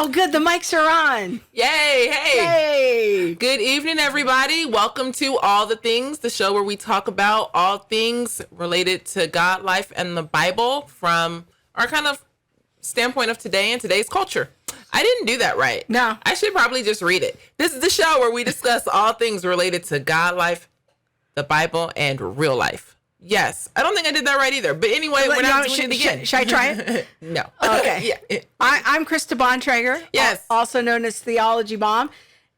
Oh, good. The mics are on. Yay. Hey. Hey. Good evening, everybody. Welcome to All the Things, the show where we talk about all things related to God, life, and the Bible from our kind of standpoint of today and today's culture. I didn't do that right. No. I should probably just read it. This is the show where we discuss all things related to God, life, the Bible, and real life. Yes. I don't think I did that right either. But anyway, we're not doing it again. Should I try it? No. Okay. Yeah. I'm Krista Bontrager. Yes. Also known as Theology Mom.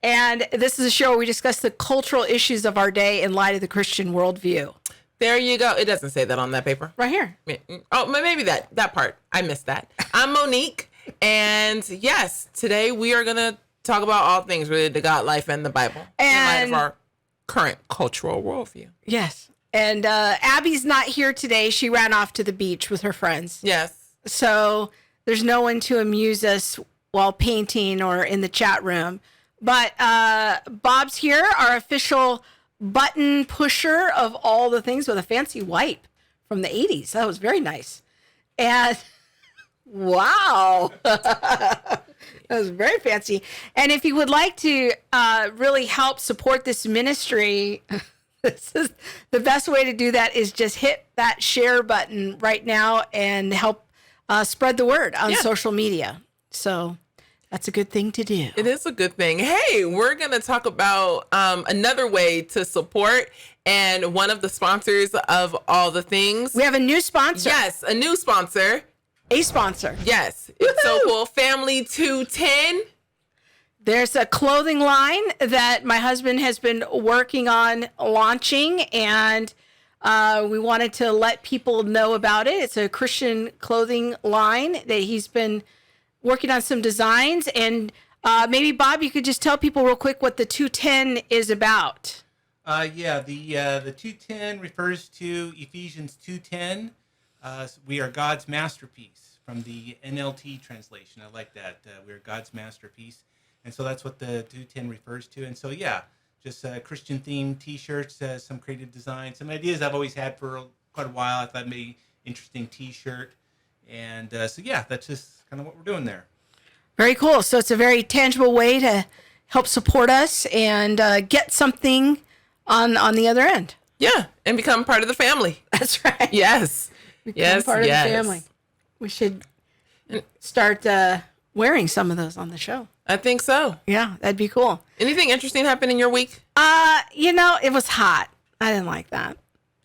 And this is a show where we discuss the cultural issues of our day in light of the Christian worldview. There you go. It doesn't say that on that paper. Right here. Oh, maybe that part. I missed that. I'm Monique. And yes, today we are going to talk about all things related to God, life, and the Bible in light of our current cultural worldview. Yes. And Abby's not here today. She ran off to the beach with her friends. Yes. So there's no one to amuse us while painting or in the chat room. But Bob's here, our official button pusher of all the things with a fancy wipe from the 80s. That was very nice. And wow. That was very fancy. And if you would like to really help support this ministry, this is the best way to do that is just hit that share button right now and help spread the word on social media. So that's a good thing to do. It is a good thing. Hey, we're going to talk about another way to support and one of the sponsors of all the things. We have a new sponsor. Yes, a new sponsor. A sponsor. Yes. It's so cool. Family 210. There's a clothing line that my husband has been working on launching, and we wanted to let people know about it. It's a Christian clothing line that he's been working on some designs. And maybe, Bob, you could just tell people real quick what the 210 is about. The 210 refers to Ephesians 2:10. We are God's masterpiece, from the NLT translation. I like that. We are God's masterpiece. And so that's what the 210 refers to. And so, just Christian-themed T-shirts, some creative designs, some ideas I've always had for quite a while. I thought maybe interesting T-shirt. And that's just kind of what we're doing there. Very cool. So it's a very tangible way to help support us and get something on the other end. Yeah, and become part of the family. That's right. Yes. Become part of the family. We should start wearing some of those on the show. I think so. Yeah, that'd be cool. Anything interesting happened in your week? It was hot. I didn't like that.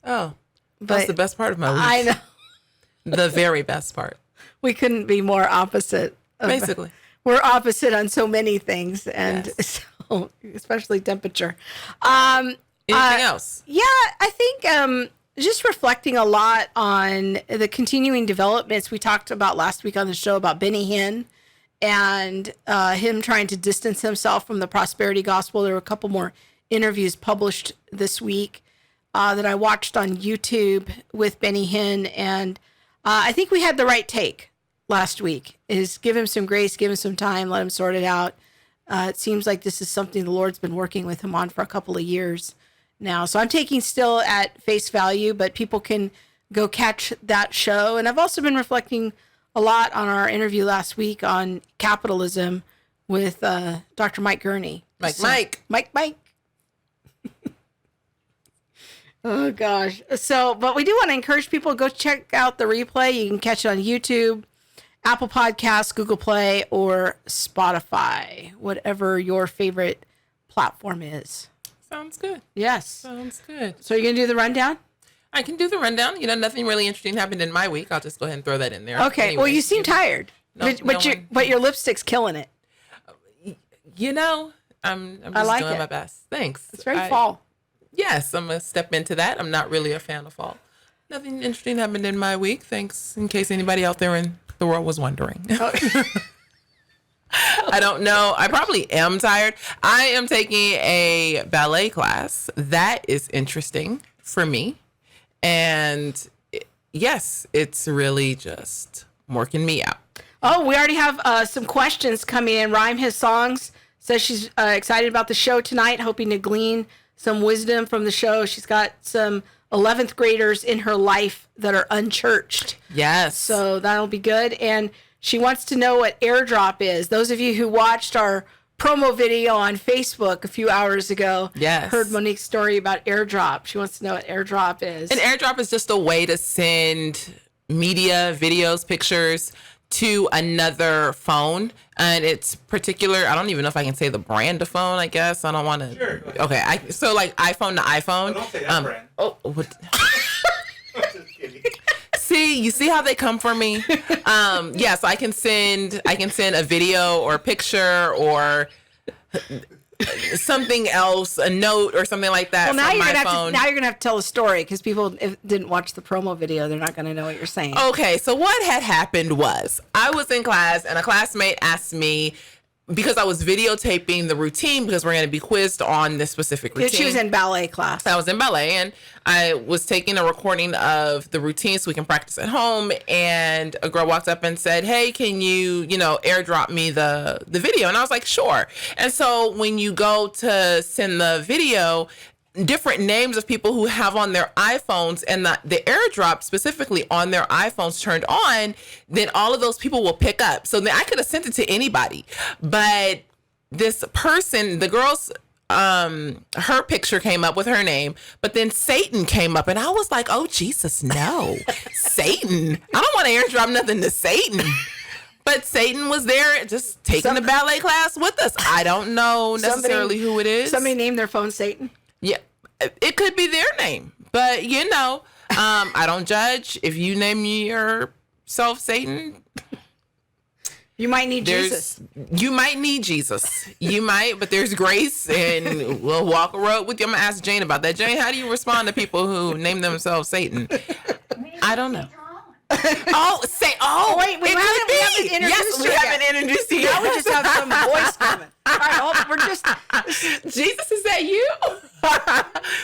Oh, that's the best part of my week. I know. The very best part. We couldn't be more opposite. Basically. We're opposite on so many things, and so especially temperature. Anything else? Yeah, I think just reflecting a lot on the continuing developments we talked about last week on the show about Benny Hinn and him trying to distance himself from the prosperity gospel. There were a couple more interviews published this week that I watched on YouTube with Benny Hinn, and I think we had the right take last week, is give him some grace, give him some time, let him sort it out. It seems like this is something the Lord's been working with him on for a couple of years now. So I'm taking still at face value, but people can go catch that show. And I've also been reflecting a lot on our interview last week on capitalism with Dr. Mike Gurney. Mike. Oh, gosh. So, but we do want to encourage people to go check out the replay. You can catch it on YouTube, Apple Podcasts, Google Play, or Spotify, whatever your favorite platform is. Sounds good. Yes. Sounds good. So you're going to do the rundown? I can do the rundown. Nothing really interesting happened in my week. I'll just go ahead and throw that in there. Okay. Anyway, well, you seem tired, but your lipstick's killing it. I'm just doing my best. Thanks. It's very fall. Yes, I'm going to step into that. I'm not really a fan of fall. Nothing interesting happened in my week. Thanks, in case anybody out there in the world was wondering. I don't know. I probably am tired. I am taking a ballet class. That is interesting for me. And yes, it's really just working me out. Oh, we already have some questions coming in. Rhyme His Songs says she's excited about the show tonight, hoping to glean some wisdom from the show. She's got some 11th graders in her life that are unchurched. Yes. So that'll be good. And She wants to know what airdrop is. Those of you who watched our promo video on Facebook a few hours ago heard Monique's story about airdrop. She wants to know what airdrop is. An airdrop is just a way to send media, videos, pictures to another phone. And it's particular. I don't even know if I can say the brand of phone, I guess. I don't want to. Sure. Okay. So like iPhone to iPhone. Oh, don't say that brand. Oh, what? I'm just kidding. See, you see how they come for me? Yes, I can send a video or a picture or something else, a note or something like that from my phone. Now you're gonna have to tell a story because people didn't watch the promo video. They're not gonna know what you're saying. Okay, so what had happened was I was in class and a classmate asked me, because I was videotaping the routine because we're going to be quizzed on this specific routine. She was in ballet class. I was in ballet and I was taking a recording of the routine so we can practice at home. And a girl walked up and said, hey, can you airdrop me the video? And I was like, sure. And so when you go to send the video, different names of people who have on their iPhones and the airdrop specifically on their iPhones turned on, then all of those people will pick up. So then I could have sent it to anybody, but this person, the girl's, her picture came up with her name, but then Satan came up and I was like, oh, Jesus, no, Satan. I don't want to airdrop nothing to Satan. But Satan was there just taking the ballet class with us. I don't know necessarily who it is. Somebody named their phone Satan? Yeah, it could be their name, but I don't judge. If you name yourself Satan, you might need Jesus. You might need Jesus. You might, but there's grace, and we'll walk a road with you. I'm gonna ask Jane about that. Jane, how do you respond to people who name themselves Satan? I don't know. Wait, we haven't introduced yes, we haven't introduced you. Now we just have some voice coming. All right, we're just. Jesus, is that you?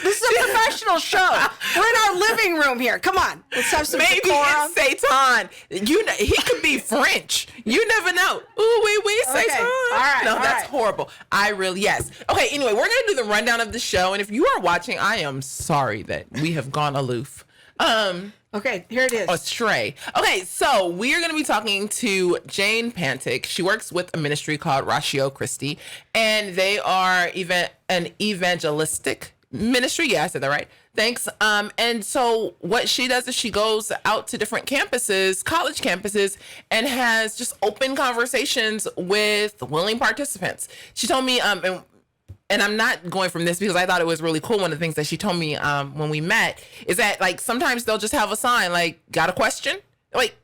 This is a professional show. We're in our living room here. Come on, let's have some Maybe decorum. it's Satan. He could be French. You never know. Ooh, we Satan. All right. No, that's horrible. Yes. Okay. Anyway, we're gonna do the rundown of the show, and if you are watching, I am sorry that we have gone aloof. Okay, here it is. Astray. Okay, so we are going to be talking to Jane Pantig. She works with a ministry called Ratio Christi, and they are an evangelistic ministry. Yeah, I said that right. Thanks. And so what she does is she goes out to different campuses, college campuses, and has just open conversations with willing participants. She told me, and I'm not going from this because I thought it was really cool. One of the things that she told me when we met is that like sometimes they'll just have a sign like, got a question? Like,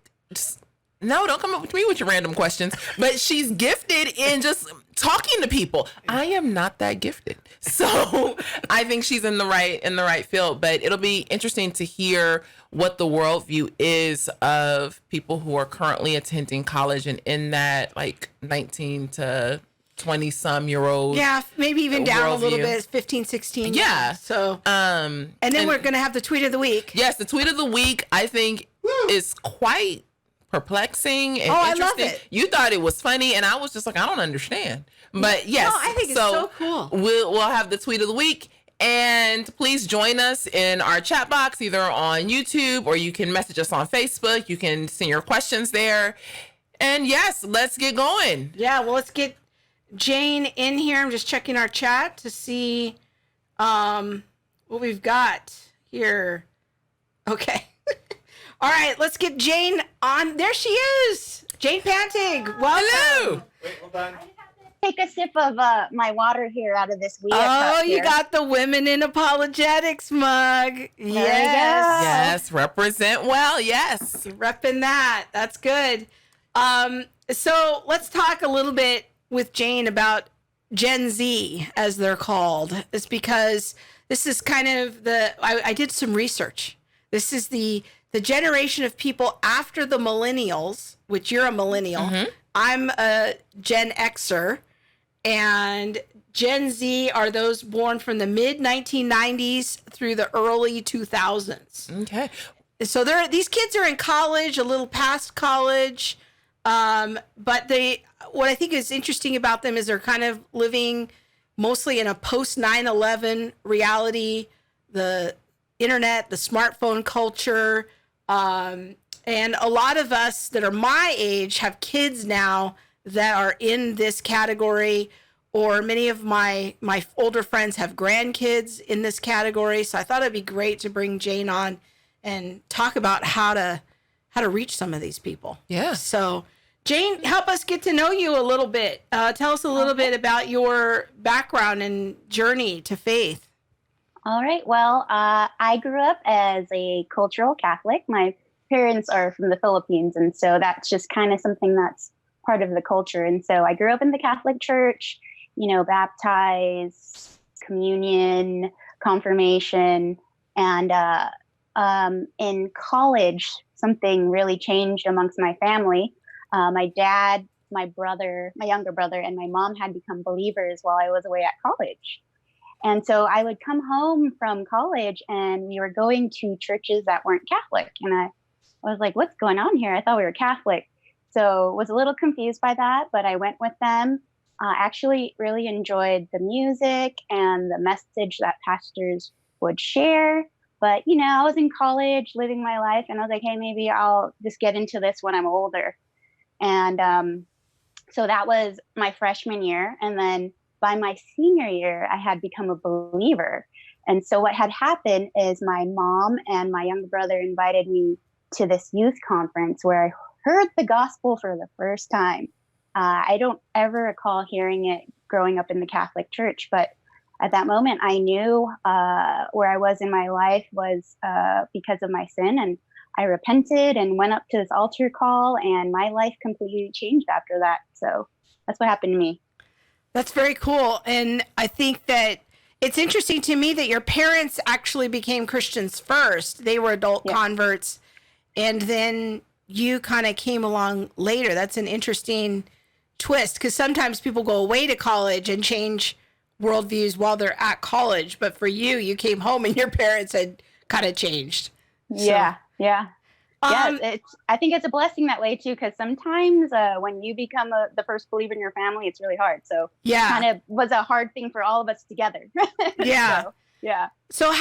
no, don't come up with me with your random questions. But she's gifted in just talking to people. I am not that gifted. So I think she's in the right field. But it'll be interesting to hear what the worldview is of people who are currently attending college and in that like 19 to 20-some-year-old. Yeah, maybe even down a little bit, 15, 16. Yeah. So, and then we're going to have the tweet of the week. Yes, the tweet of the week, I think, is quite perplexing and interesting. I love it. You thought it was funny, and I was just like, I don't understand. But yes. No, I think it's so cool. We'll have the tweet of the week. And please join us in our chat box, either on YouTube or you can message us on Facebook. You can send your questions there. And yes, let's get going. Yeah, well, let's get Jane in here. I'm just checking our chat to see what we've got here. Okay. All right, let's get Jane on. There she is. Jane Pantig. Welcome. Hello. Wait, hold on. Take a sip of my water here out of this wee Oh, cup you here. got the Women in Apologetics mug. Yes. Yes, represent well. Yes. Repping that. That's good. So let's talk a little bit with Jane about Gen Z, as they're called. It's because this is kind of I did some research. This is the generation of people after the millennials, which you're a millennial. Mm-hmm. I'm a Gen Xer. And Gen Z are those born from the mid 1990s through the early 2000s. Okay. So these kids are in college, a little past college. But what I think is interesting about them is they're kind of living mostly in a post 9/11 reality, the internet, the smartphone culture, And a lot of us that are my age have kids now that are in this category, or many of my older friends have grandkids in this category. So I thought it'd be great to bring Jane on and talk about how to reach some of these people. Yeah. So Jane, help us get to know you a little bit. Tell us a little bit about your background and journey to faith. All right. Well, I grew up as a cultural Catholic. My parents are from the Philippines, and so that's just kind of something that's part of the culture. And so I grew up in the Catholic Church, baptized, communion, confirmation, and in college, something really changed amongst my family. My dad, my younger brother, and my mom had become believers while I was away at college. And so I would come home from college and we were going to churches that weren't Catholic. And I was like, what's going on here? I thought we were Catholic. So was a little confused by that, but I went with them. Actually really enjoyed the music and the message that pastors would share. But, I was in college living my life and I was like, hey, maybe I'll just get into this when I'm older. And so that was my freshman year. And then by my senior year, I had become a believer. And so what had happened is my mom and my younger brother invited me to this youth conference where I heard the gospel for the first time. I don't ever recall hearing it growing up in the Catholic Church, but at that moment, I knew where I was in my life was because of my sin. And I repented and went up to this altar call, and my life completely changed after that. So that's what happened to me. That's very cool. And I think that it's interesting to me that your parents actually became Christians first. They were adult converts, and then you kind of came along later. That's an interesting twist, because sometimes people go away to college and change worldviews while they're at college. But for you, you came home and your parents had kind of changed. Yeah. I think it's a blessing that way too, because sometimes when you become the first believer in your family, it's really hard. So kind of was a hard thing for all of us together. Yeah. So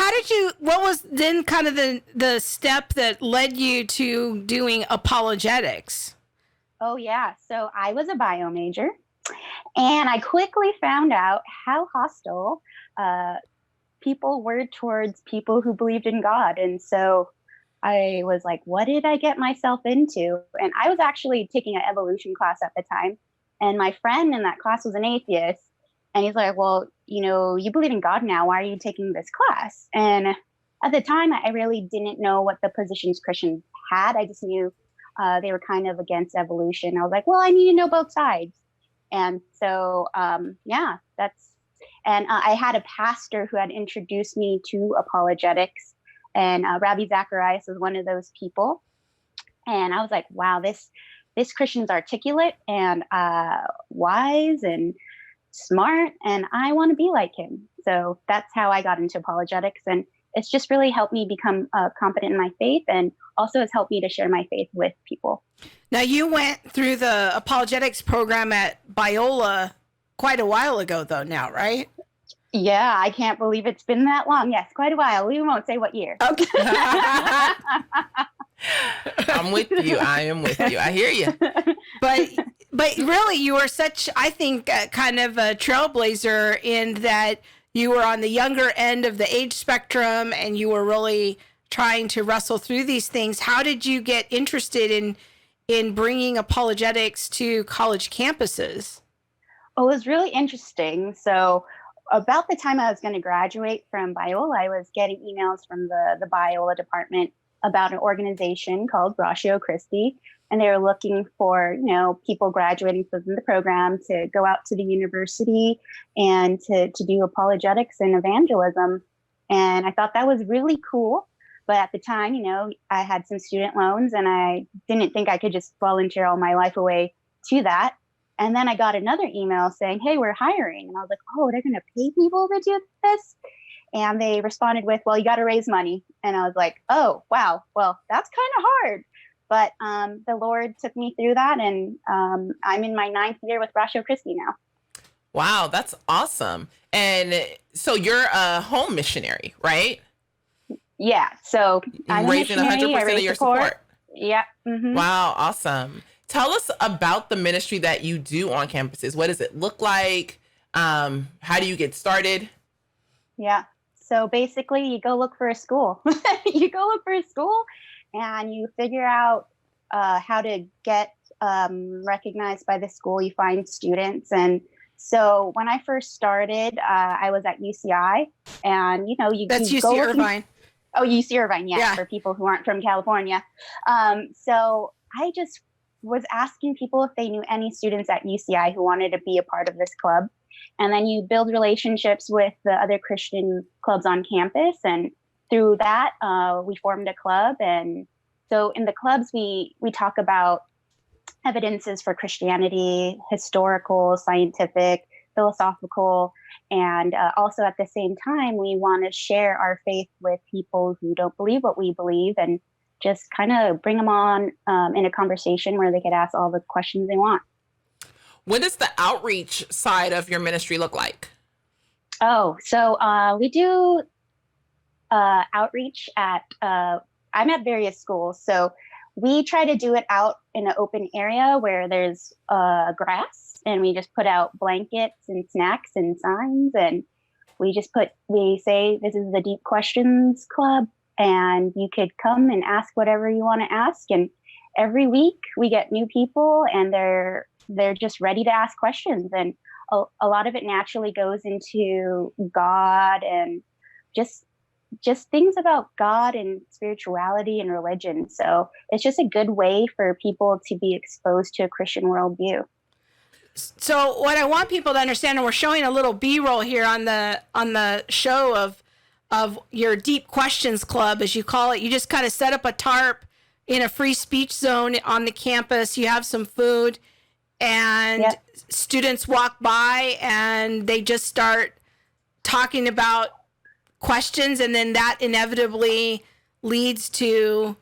what was then kind of the step that led you to doing apologetics? Oh yeah. So I was a bio major, and I quickly found out how hostile people were towards people who believed in God. And so I was like, what did I get myself into? And I was actually taking an evolution class at the time. And my friend in that class was an atheist. And he's like, well, you believe in God now. Why are you taking this class? And at the time, I really didn't know what the positions Christians had. I just knew they were kind of against evolution. I was like, well, I need to know both sides. And so, I had a pastor who had introduced me to apologetics. And Rabbi Zacharias was one of those people. And I was like, wow, this Christian's articulate and wise and smart, and I want to be like him. So that's how I got into apologetics. And it's just really helped me become competent in my faith, and also has helped me to share my faith with people. Now, you went through the apologetics program at Biola quite a while ago, though, now, right? Yeah, I can't believe it's been that long. Yes, quite a while. We won't say what year. Okay. I'm with you. I am with you. I hear you. But really, you were such, I think, kind of a trailblazer in that you were on the younger end of the age spectrum, and you were really trying to wrestle through these things. How did you get interested in bringing apologetics to college campuses? Oh, it was really interesting. So about the time I was going to graduate from Biola, I was getting emails from the Biola department about an organization called Ratio Christi. And they were looking for, people graduating from the program to go out to the university and to do apologetics and evangelism. And I thought that was really cool. But at the time, I had some student loans, and I didn't think I could just volunteer all my life away to that. And then I got another email saying, hey, we're hiring. And I was like, oh, they're going to pay people to do this? And they responded with, well, you got to raise money. And I was like, oh, wow. Well, that's kind of hard. But the Lord took me through that. And I'm in my 9th year with Ratio Christi now. Wow, that's awesome. And so you're a home missionary, right? Yeah. So I'm raising 100% of your support. Yeah. Mm-hmm. Wow, awesome. Tell us about the ministry that you do on campuses. What does it look like? How do you get started? Yeah. So basically, you go look for a school. You go look for a school, and you figure out how to get recognized by the school. You find students, and so when I first started, I was at UCI, and That's you UC go Irvine. Oh, UC Irvine, yeah, Yeah. for people who aren't from California. So I just was asking people if they knew any students at UCI who wanted to be a part of this club. And then you build relationships with the other Christian clubs on campus. And through that, we formed a club. And so in the clubs, we talk about evidences for Christianity, historical, scientific, philosophical, and also at the same time, we want to share our faith with people who don't believe what we believe and just kind of bring them on in a conversation where they could ask all the questions they want. What does the outreach side of your ministry look like? Oh, so we do outreach at, I'm at various schools. So we try to do it out in an open area where there's grass, and we just put out blankets and snacks and signs, and we say this is the Deep Questions Club, and you could come and ask whatever you want to ask. And every week we get new people, and they're just ready to ask questions. And a lot of it naturally goes into God and just things about God and spirituality and religion. So it's just a good way for people to be exposed to a Christian worldview. So what I want people to understand, and we're showing a little B-roll here on the show of your Deep Questions Club, as you call it. You just kind of set up a tarp in a free speech zone on the campus. You have some food, and Yep. Students walk by and they just start talking about questions, and then that inevitably leads to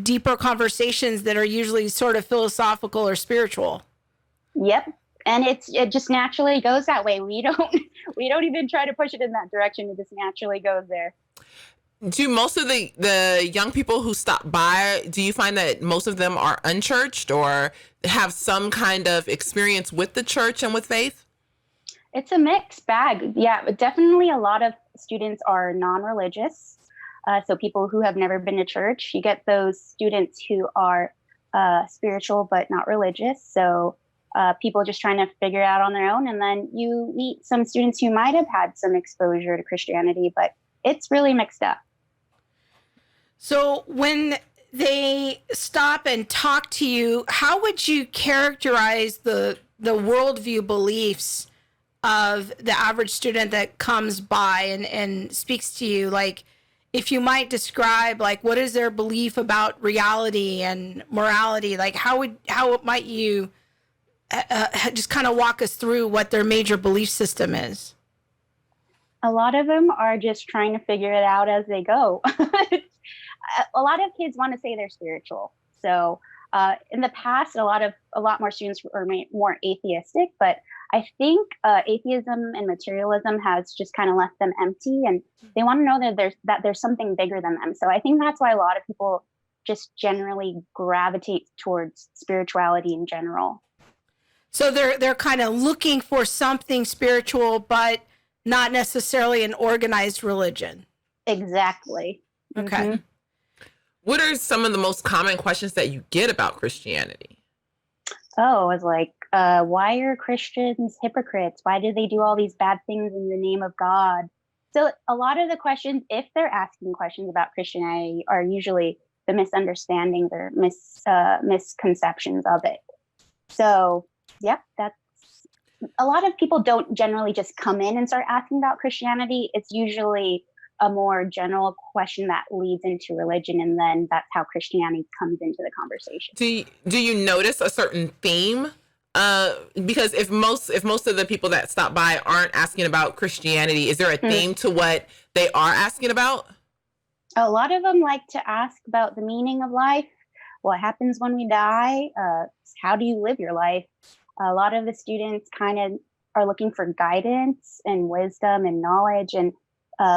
deeper conversations that are usually sort of philosophical or spiritual. Yep. And it just naturally goes that way. We don't even try to push it in that direction. It just naturally goes there. Do most of the young people who stop by, do you find that most of them are unchurched or have some kind of experience with the church and with faith? It's a mixed bag. Yeah, but definitely a lot of students are non-religious. So people who have never been to church. You get those students who are spiritual but not religious. So people just trying to figure it out on their own. And then you meet some students who might have had some exposure to Christianity, but it's really mixed up. So when they stop and talk to you, how would you characterize the worldview beliefs of the average student that comes by and speaks to you? Like, if you might describe, like, what is their belief about reality and morality? Like, how might you just kind of walk us through what their major belief system is? A lot of them are just trying to figure it out as they go. A lot of kids want to say they're spiritual. So in the past, a lot more students were more atheistic, but I think atheism and materialism has just kind of left them empty, and they want to know that there's something bigger than them. So I think that's why a lot of people just generally gravitate towards spirituality in general. So they're kind of looking for something spiritual, but not necessarily an organized religion. Exactly. Okay. Mm-hmm. What are some of the most common questions that you get about Christianity? Oh, it's like, why are Christians hypocrites? Why do they do all these bad things in the name of God? So a lot of the questions, if they're asking questions about Christianity, are usually the misunderstandings or misconceptions of it. So, yeah, that's a lot of people don't generally just come in and start asking about Christianity. It's usually a more general question that leads into religion, and then that's how Christianity comes into the conversation. Do you notice a certain theme? Because if most of the people that stop by aren't asking about Christianity, is there a theme to what they are asking about? A lot of them like to ask about the meaning of life, what happens when we die, how do you live your life? A lot of the students kind of are looking for guidance and wisdom and knowledge, and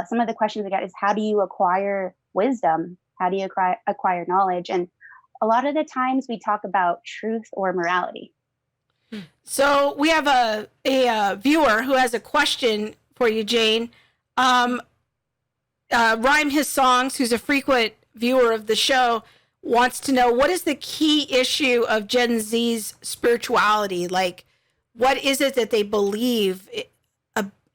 some of the questions I get is, how do you acquire wisdom? How do you acquire knowledge? And a lot of the times we talk about truth or morality. So we have a viewer who has a question for you, Jane. Rhyme His Songs, who's a frequent viewer of the show, wants to know, what is the key issue of Gen Z's spirituality? Like, what is it that they believe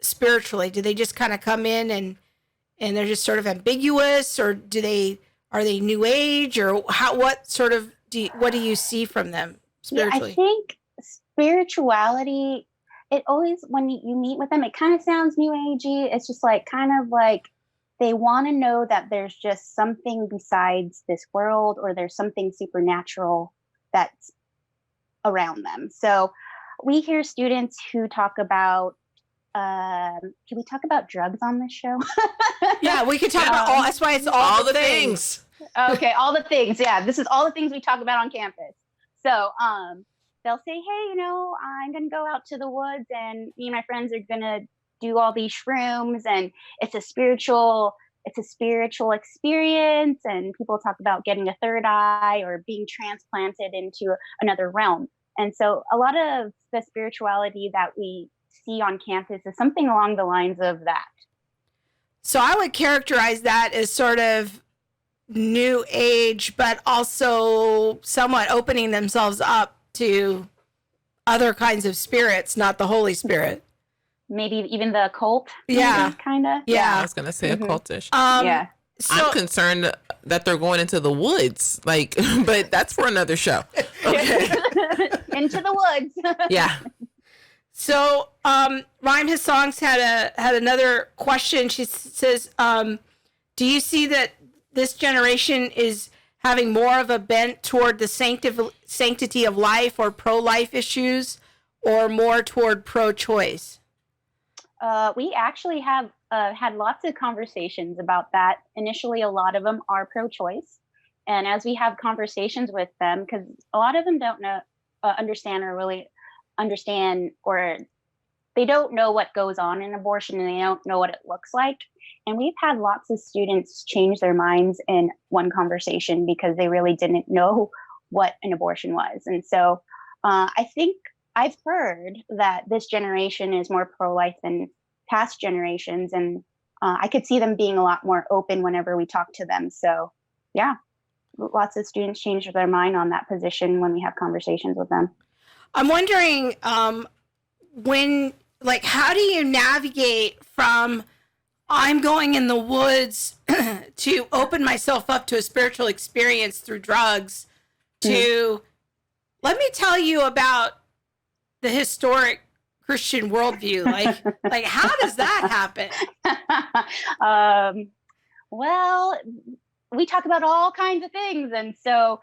spiritually? Do they just kind of come in and they're just sort of ambiguous, or are they New Age, or what do you see from them spiritually? Yeah, I think spirituality, it always, when you meet with them, it kind of sounds New Agey. It's just like kind of like they want to know that there's just something besides this world, or there's something supernatural that's around them. So we hear students who talk about, can we talk about drugs on this show? Yeah, we can talk about all. That's why it's all the things. Okay, all the things. Yeah, this is all the things we talk about on campus. So they'll say, hey, I'm going to go out to the woods, and me and my friends are going to do all these shrooms, and it's a spiritual experience. And people talk about getting a third eye or being transplanted into another realm. And so a lot of the spirituality that we see on campus is something along the lines of that. So I would characterize that as sort of New Age, but also somewhat opening themselves up to other kinds of spirits, not the Holy Spirit. Maybe even the occult. Yeah. Kind of. Yeah. I was going to say occultish. Yeah. So, I'm concerned that they're going into the woods, but that's for another show. Okay. Into the woods. Yeah. So, Rhyme His Songs had another question. She says, do you see that this generation is having more of a bent toward the sanctity of life or pro-life issues, or more toward pro-choice? We actually have had lots of conversations about that. Initially, a lot of them are pro-choice. And as we have conversations with them, because a lot of them don't understand, or they don't know what goes on in abortion, and they don't know what it looks like. And we've had lots of students change their minds in one conversation because they really didn't know what an abortion was. And so I think I've heard that this generation is more pro-life than past generations. And I could see them being a lot more open whenever we talk to them. So yeah, lots of students change their mind on that position when we have conversations with them. I'm wondering how do you navigate from I'm going in the woods to open myself up to a spiritual experience through drugs to let me tell you about the historic Christian worldview. Like how does that happen? Well, we talk about all kinds of things. And so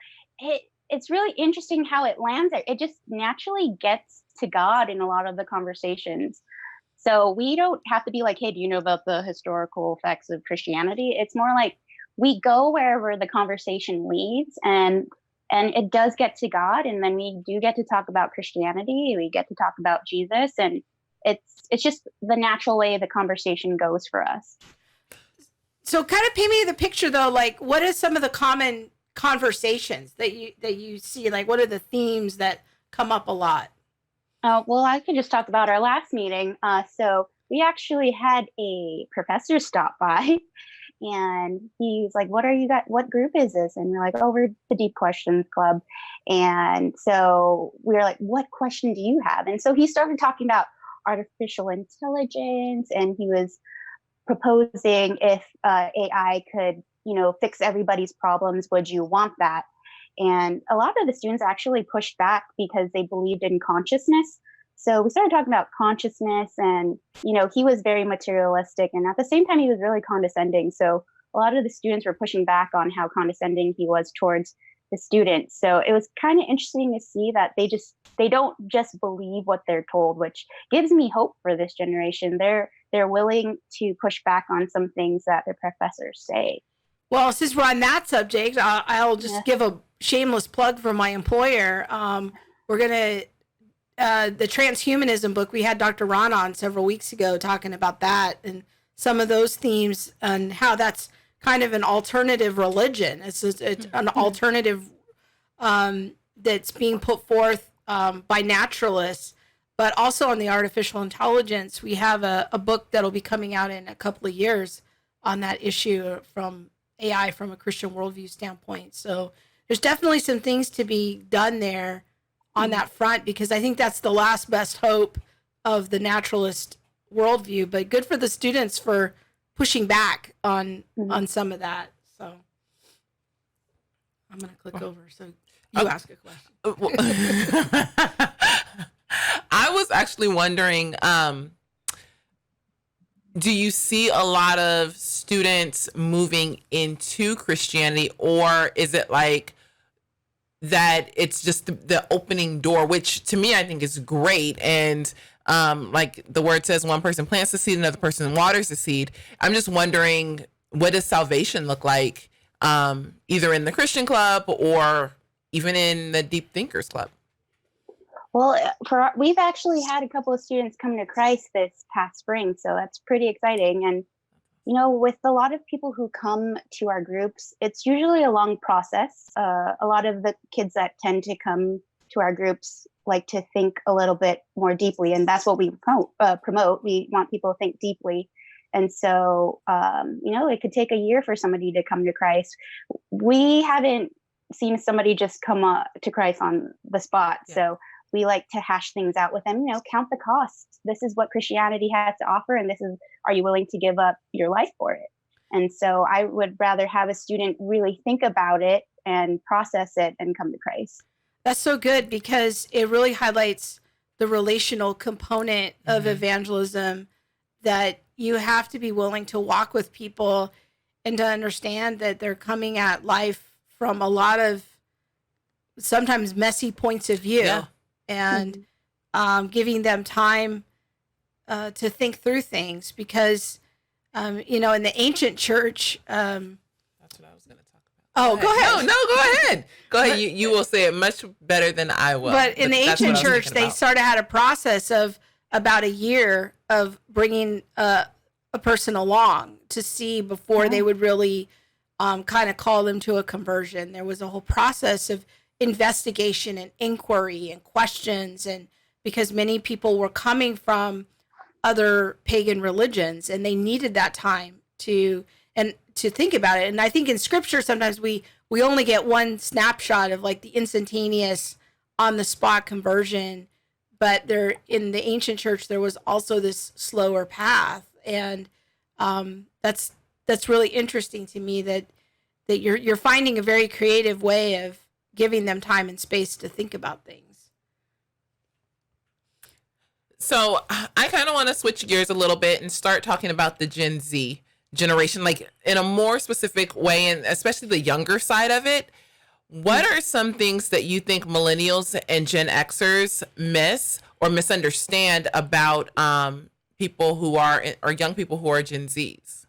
it's really interesting how it lands there. It just naturally gets to God in a lot of the conversations. So we don't have to be like, hey, do you know about the historical effects of Christianity? It's more like we go wherever the conversation leads, and it does get to God. And then we do get to talk about Christianity. We get to talk about Jesus. And it's just the natural way the conversation goes for us. So kind of paint me the picture, though, like what are some of the common conversations that you see? Like what are the themes that come up a lot? Well, I could just talk about our last meeting. So we actually had a professor stop by, and he's like, what group is this? And we're like, oh, we're the Deep Questions Club. And so we were like, what question do you have? And so he started talking about artificial intelligence, and he was proposing if AI could, fix everybody's problems, would you want that? And a lot of the students actually pushed back because they believed in consciousness. So we started talking about consciousness, and, he was very materialistic. And at the same time, he was really condescending. So a lot of the students were pushing back on how condescending he was towards the students. So it was kind of interesting to see that they don't just believe what they're told, which gives me hope for this generation. They're willing to push back on some things that their professors say. Well, since we're on that subject, I'll just give a shameless plug for my employer. We're going to, the transhumanism book, we had Dr. Ron on several weeks ago talking about that and some of those themes and how that's kind of an alternative religion. It's an alternative that's being put forth by naturalists, but also on the artificial intelligence. We have a book that'll be coming out in a couple of years on that issue from AI from a Christian worldview standpoint. So there's definitely some things to be done there on that front, because I think that's the last best hope of the naturalist worldview. But good for the students for pushing back on some of that. So I'm going to click over so you ask a question. I was actually wondering, do you see a lot of students moving into Christianity, or is it like that it's just the opening door, which to me I think is great, and like the word says, one person plants the seed, another person waters the seed. I'm just wondering, what does salvation look like, either in the Christian club or even in the Deep Thinkers Club? Well, we've actually had a couple of students come to Christ this past spring, so that's pretty exciting. And, you know, with a lot of people who come to our groups, it's usually a long process. A lot of the kids that tend to come to our groups like to think a little bit more deeply, and that's what we promote. We want people to think deeply. And so, you know, it could take a year for somebody to come to Christ. We haven't seen somebody just come to Christ on the spot. Yeah. So we like to hash things out with them, you know, count the cost. This is what Christianity has to offer, and this is, are you willing to give up your life for it? And so I would rather have a student really think about it and process it and come to Christ. That's so good, because it really highlights the relational component of evangelism, that you have to be willing to walk with people and to understand that they're coming at life from a lot of sometimes messy points of view. Yeah. And giving them time to think through things, because, you know, in the ancient church. That's what I was going to talk about. Oh, go ahead. No, go ahead. Go ahead. You will say it much better than I will. But in the ancient church, they started had a process of about a year of bringing a person along to see before they would really kind of call them to a conversion. There was a whole process of investigation and inquiry and questions, and because many people were coming from other pagan religions and they needed that time to think about it. And I think in scripture sometimes we only get one snapshot of like the instantaneous on the spot conversion, but there in the ancient church there was also this slower path. And that's really interesting to me, that you're finding a very creative way of giving them time and space to think about things. So I kind of want to switch gears a little bit and start talking about the Gen Z generation, like in a more specific way, and especially the younger side of it. What are some things that you think millennials and Gen Xers miss or misunderstand about people who are, or young people who are Gen Zs?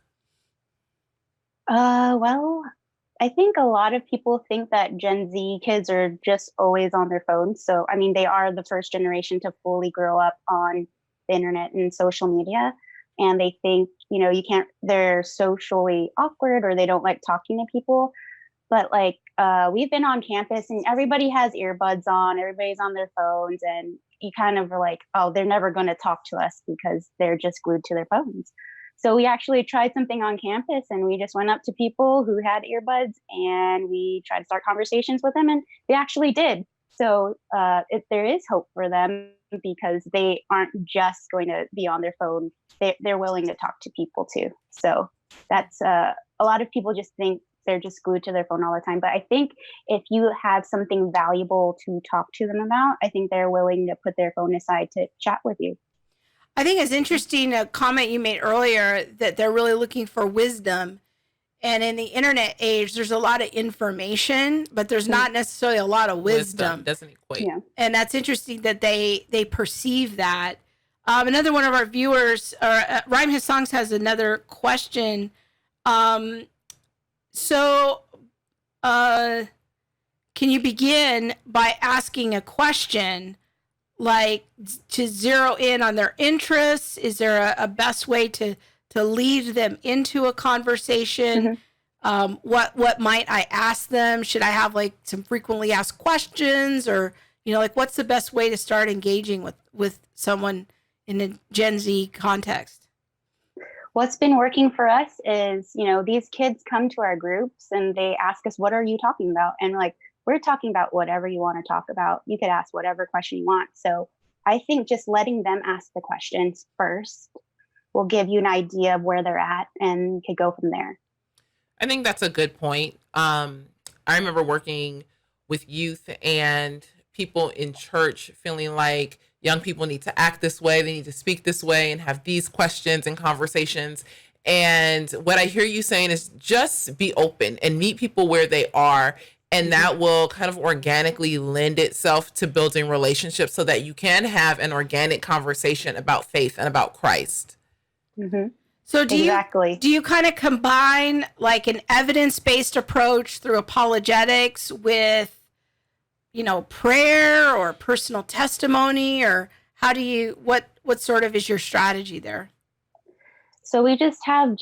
Well, I think a lot of people think that Gen Z kids are just always on their phones. So, I mean, they are the first generation to fully grow up on the internet and social media. And they think, you know, they're socially awkward, or they don't like talking to people. But like, we've been on campus and everybody has earbuds on, everybody's on their phones, and you kind of are like, oh, they're never going to talk to us because they're just glued to their phones. So we actually tried something on campus, and we just went up to people who had earbuds and we tried to start conversations with them, and they actually did. So there is hope for them, because they aren't just going to be on their phone. They're willing to talk to people too. So that's a lot of people just think they're just glued to their phone all the time. But I think if you have something valuable to talk to them about, I think they're willing to put their phone aside to chat with you. I think it's interesting, a comment you made earlier, that they're really looking for wisdom. And in the internet age, there's a lot of information, but there's not necessarily a lot of wisdom. Doesn't equate. Yeah. And that's interesting that they perceive that. Another one of our viewers, Rhyme His Songs, has another question. So can you begin by asking a question, like to zero in on their interests? Is there a best way to lead them into a conversation? What might I ask them? Should I have like some frequently asked questions, or like what's the best way to start engaging with someone in a Gen Z context? What's been working for us is, these kids come to our groups and they ask us, what are you talking about? And we're talking about whatever you want to talk about. You could ask whatever question you want. So I think just letting them ask the questions first will give you an idea of where they're at, and you could go from there. I think that's a good point. I remember working with youth and people in church feeling like young people need to act this way, they need to speak this way and have these questions and conversations. And what I hear you saying is just be open and meet people where they are. And that will kind of organically lend itself to building relationships so that you can have an organic conversation about faith and about Christ. Mm-hmm. So do you kind of combine like an evidence-based approach through apologetics with, prayer or personal testimony, or how do you, what sort of is your strategy there? So we just have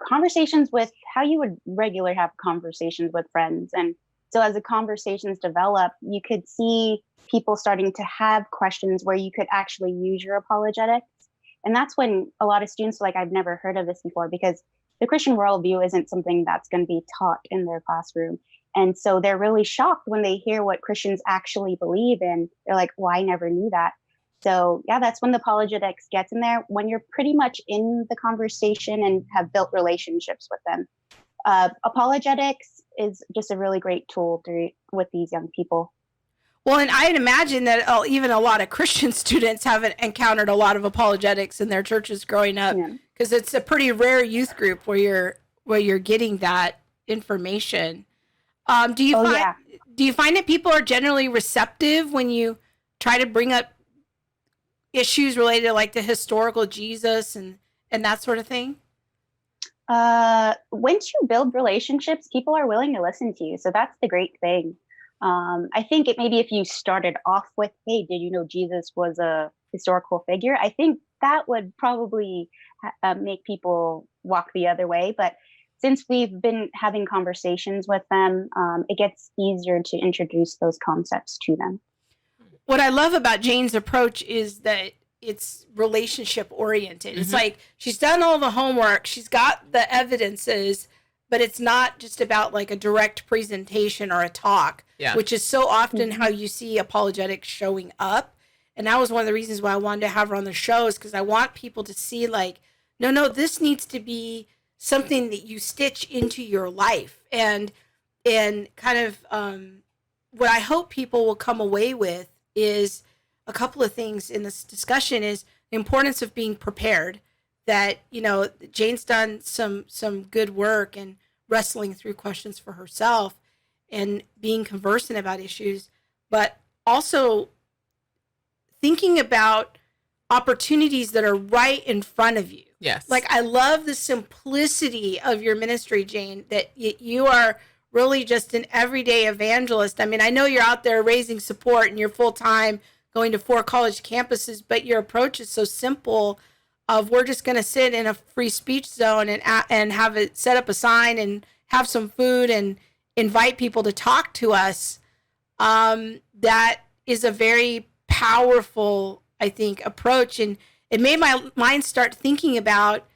conversations with how you would regularly have conversations with friends. And so as the conversations develop, you could see people starting to have questions where you could actually use your apologetics. And that's when a lot of students are like, I've never heard of this before, because the Christian worldview isn't something that's going to be taught in their classroom. And so they're really shocked when they hear what Christians actually believe in. They're like, well, I never knew that. So yeah, that's when the apologetics gets in there, when you're pretty much in the conversation and have built relationships with them. Apologetics is just a really great tool with these young people. Well, and I'd imagine that even a lot of Christian students haven't encountered a lot of apologetics in their churches growing up, because it's a pretty rare youth group where you're getting that information. Do you find that people are generally receptive when you try to bring up issues related to like the historical Jesus and that sort of thing? Once you build relationships, people are willing to listen to you. So that's the great thing. I think maybe if you started off with, hey, did you know Jesus was a historical figure? I think that would probably make people walk the other way. But since we've been having conversations with them, it gets easier to introduce those concepts to them. What I love about Jane's approach is that it's relationship oriented. Mm-hmm. It's like she's done all the homework, she's got the evidences, but it's not just about like a direct presentation or a talk, which is so often how you see apologetics showing up. And that was one of the reasons why I wanted to have her on the show, is because I want people to see like, no, this needs to be something that you stitch into your life. And kind of what I hope people will come away with is a couple of things in this discussion is the importance of being prepared, that, Jane's done some good work and wrestling through questions for herself and being conversant about issues, but also thinking about opportunities that are right in front of you. Yes. Like, I love the simplicity of your ministry, Jane, that you are really just an everyday evangelist. I mean, I know you're out there raising support and you're full-time going to 4 college campuses, but your approach is so simple of, we're just going to sit in a free speech zone and have it set up a sign and have some food and invite people to talk to us. That is a very powerful, I think, approach. And it made my mind start thinking about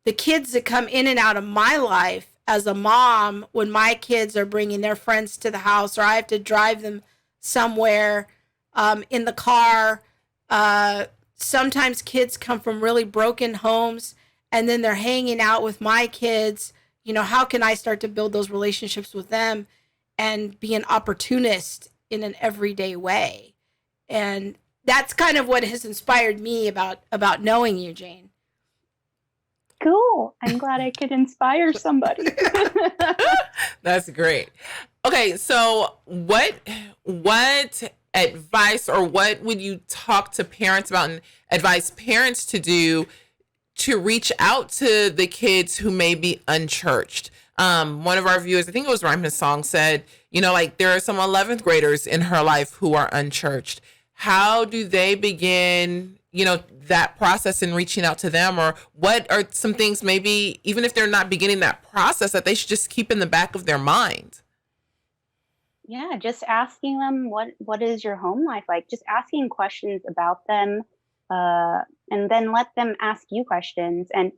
the kids that come in and out of my life as a mom, when my kids are bringing their friends to the house, or I have to drive them somewhere in the car. Sometimes kids come from really broken homes, and then they're hanging out with my kids. How can I start to build those relationships with them and be an opportunist in an everyday way? And that's kind of what has inspired me about knowing you, Jane. Cool. I'm glad I could inspire somebody. That's great. Okay, so what advice, or what would you talk to parents about and advise parents to do to reach out to the kids who may be unchurched? One of our viewers, I think it was Rhyme His Song, said, there are some 11th graders in her life who are unchurched. How do they begin, that process in reaching out to them, or what are some things, maybe even if they're not beginning that process, that they should just keep in the back of their mind? Yeah, just asking them what is your home life like? Just asking questions about them, and then let them ask you questions. And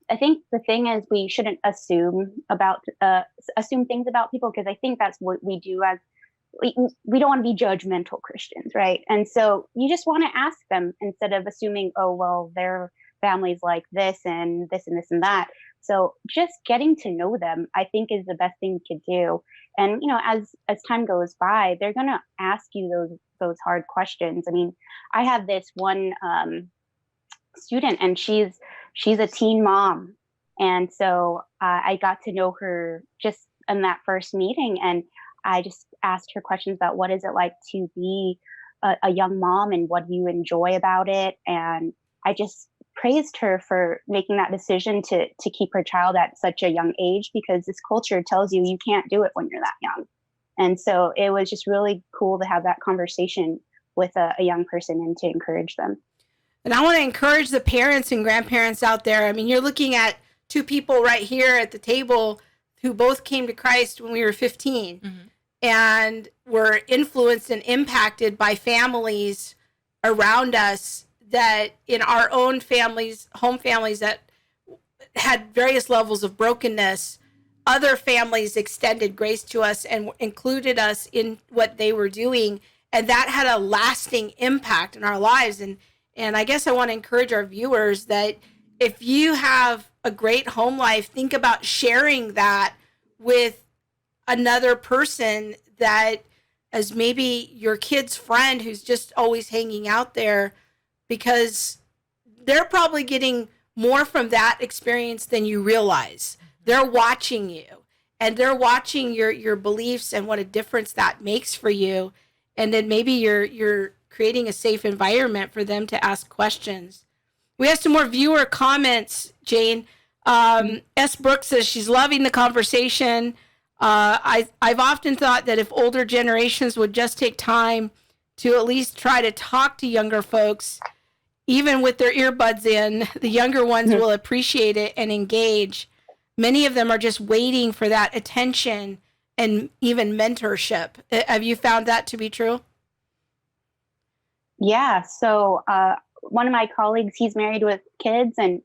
I think the thing is, we shouldn't assume things about people, because I think that's what we do as we don't want to be judgmental Christians, right? And so you just want to ask them instead of assuming, oh, well, their family's like this and this and this and that. So just getting to know them, I think, is the best thing you could do. And as time goes by, they're gonna ask you those hard questions. I mean, I have this one student, and she's a teen mom, and so I got to know her just in that first meeting, and I just asked her questions about what is it like to be a young mom, and what do you enjoy about it. And I just praised her for making that decision to keep her child at such a young age, because this culture tells you can't do it when you're that young. And so it was just really cool to have that conversation with a young person and to encourage them. And I want to encourage the parents and grandparents out there. I mean, you're looking at two people right here at the table who both came to Christ when we were 15. Mm-hmm. And were influenced and impacted by families around us, that in our own families, home families, that had various levels of brokenness. Other families extended grace to us and included us in what they were doing. And that had a lasting impact in our lives. And I guess I want to encourage our viewers that if you have a great home life, think about sharing that with another person that as maybe your kid's friend who's just always hanging out there, because they're probably getting more from that experience than you realize. They're watching you, and they're watching your beliefs and what a difference that makes for you. And then maybe you're creating a safe environment for them to ask questions. We have some more viewer comments, Jane. S. Brooks says she's loving the conversation. I've often thought that if older generations would just take time to at least try to talk to younger folks, even with their earbuds in, the younger ones will appreciate it and engage. Many of them are just waiting for that attention and even mentorship. Have you found that to be true? Yeah. So one of my colleagues, he's married with kids, and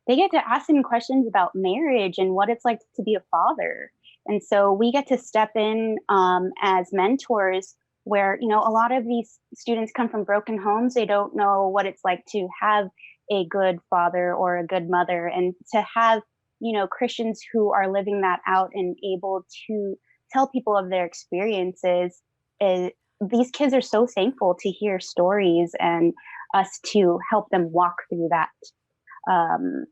they get to ask him questions about marriage and what it's like to be a father. And so we get to step in as mentors, where, a lot of these students come from broken homes. They don't know what it's like to have a good father or a good mother, and to have, Christians who are living that out and able to tell people of their experiences. These kids are so thankful to hear stories and us to help them walk through that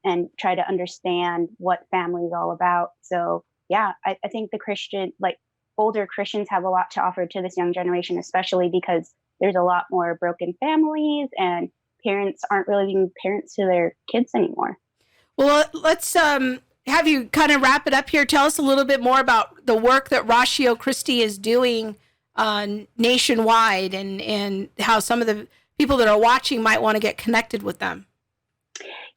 and try to understand what family is all about. So yeah, I think older Christians have a lot to offer to this young generation, especially because there's a lot more broken families and parents aren't really being parents to their kids anymore. Well, let's have you kind of wrap it up here. Tell us a little bit more about the work that Ratio Christi is doing nationwide, and how some of the people that are watching might want to get connected with them.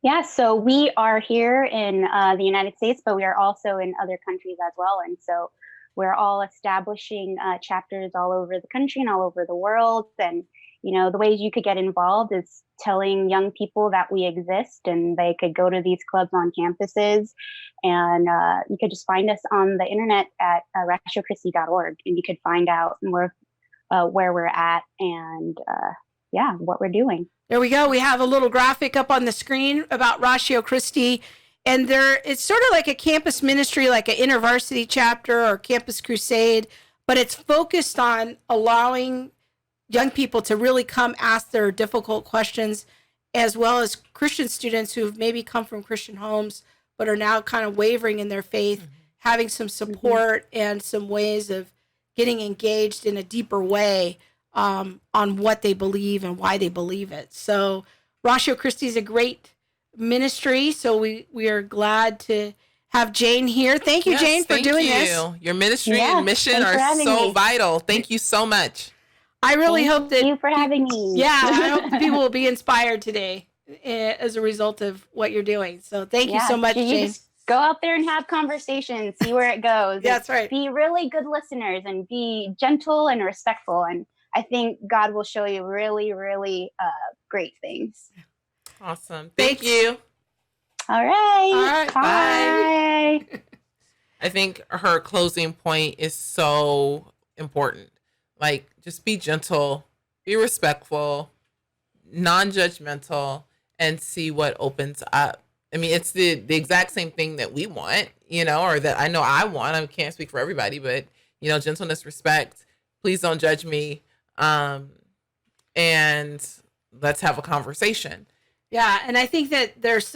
Yeah, so we are here in the United States, but we are also in other countries as well. And so we're all establishing chapters all over the country and all over the world. And, the ways you could get involved is telling young people that we exist, and they could go to these clubs on campuses. And you could just find us on the internet at ratiochristi.org, and you could find out more where we're at and, what we're doing. There we go. We have a little graphic up on the screen about Ratio Christi, and it's sort of like a campus ministry, like an InterVarsity chapter or Campus Crusade, but it's focused on allowing young people to really come ask their difficult questions, as well as Christian students who've maybe come from Christian homes but are now kind of wavering in their faith, having some support and some ways of getting engaged in a deeper way on what they believe and why they believe it. So Ratio Christi is a great ministry, so we are glad to have Jane here. Thank you, Jane, for doing this. Your ministry and mission are so vital. Thank you so much. I really hope that. Thank you for having me. Yeah, I hope that people will be inspired today as a result of what you're doing. So thank you so much, You Jane. just go out there and have conversations, see where it goes. That's right. Be really good listeners and be gentle and respectful. And I think God will show you really, really great things. Awesome. Thank you. All right. All right. Bye. I think her closing point is so important. Like, just be gentle, be respectful, non-judgmental, and see what opens up. I mean, it's the exact same thing that we want, or that I know I want. I can't speak for everybody, but, gentleness, respect, please don't judge me. And let's have a conversation. Yeah. And I think that there's